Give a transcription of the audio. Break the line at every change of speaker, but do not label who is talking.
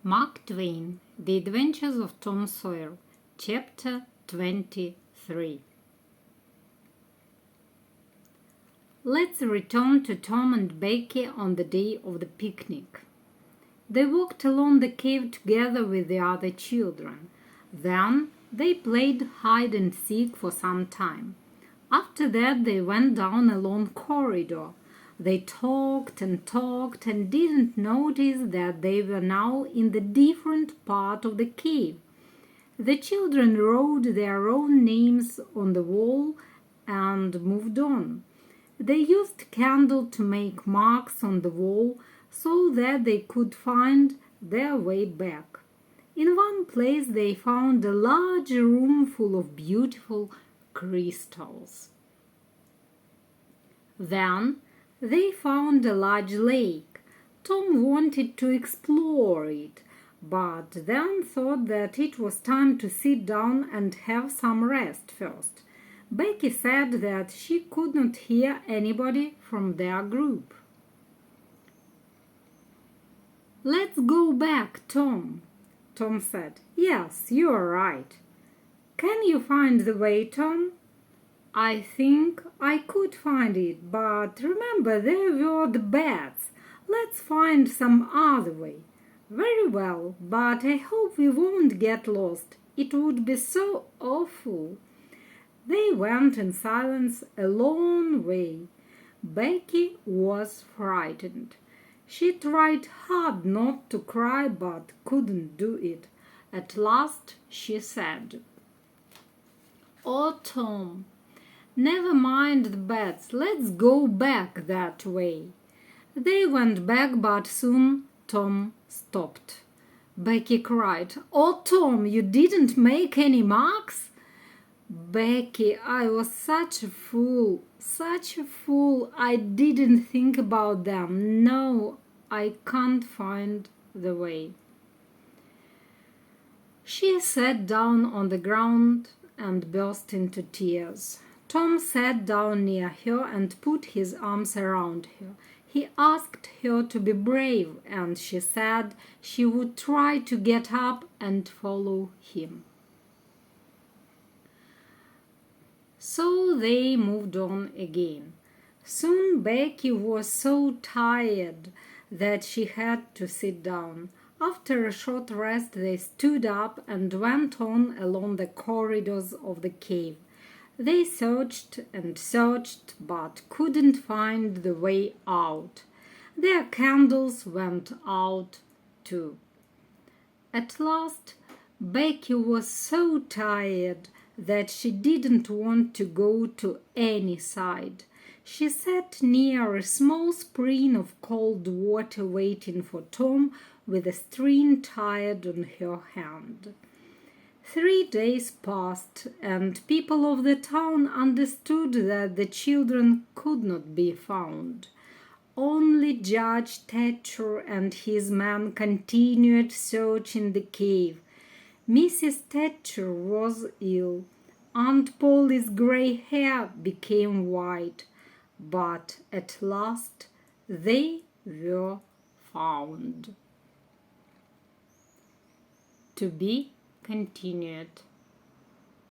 Mark Twain, The Adventures of Tom Sawyer, Chapter 23. Let's return to Tom and Becky on the day of the picnic. They walked along the cave together with the other children. Then they played hide and seek for some time. After that they went down a long corridor. They talked and didn't notice that they were now in the different part of the cave. The children wrote their own names on the wall and moved on. They used candle to make marks on the wall so that they could find their way back. In one place they found a large room full of beautiful crystals. Then they found a large lake. Tom wanted to explore it, but then thought that it was time to sit down and have some rest first. Becky said that she could not hear anybody from their group. "Let's go back, Tom," Tom said. "Yes, you are right." "Can you find the way, Tom?" "I think I could find it, but remember there were the bats. Let's find some other way." "Very well, but I hope we won't get lost. It would be so awful." They went in silence a long way. Becky was frightened. She tried hard not to cry, but couldn't do it. At last she said, "Oh, Tom, never mind the bats. Let's go back that way." They went back, but soon Tom stopped. Becky cried, "Oh, Tom, you didn't make any marks?" "Becky, I was such a fool, I didn't think about them. No, I can't find the way." She sat down on the ground and burst into tears. Tom sat down near her and put his arms around her. He asked her to be brave, and she said she would try to get up and follow him. So they moved on again. Soon Becky was so tired that she had to sit down. After a short rest they stood up and went on along the corridors of the cave. They searched and searched, but couldn't find the way out. Their candles went out too. At last Becky was so tired that she didn't want to go to any side. She sat near a small spring of cold water waiting for Tom with a string tied on her hand. 3 days passed, and people of the town understood that the children could not be found. Only Judge Thatcher and his men continued searching the cave. Mrs. Thatcher was ill. Aunt Polly's gray hair became white, but at last they were found. To be continued.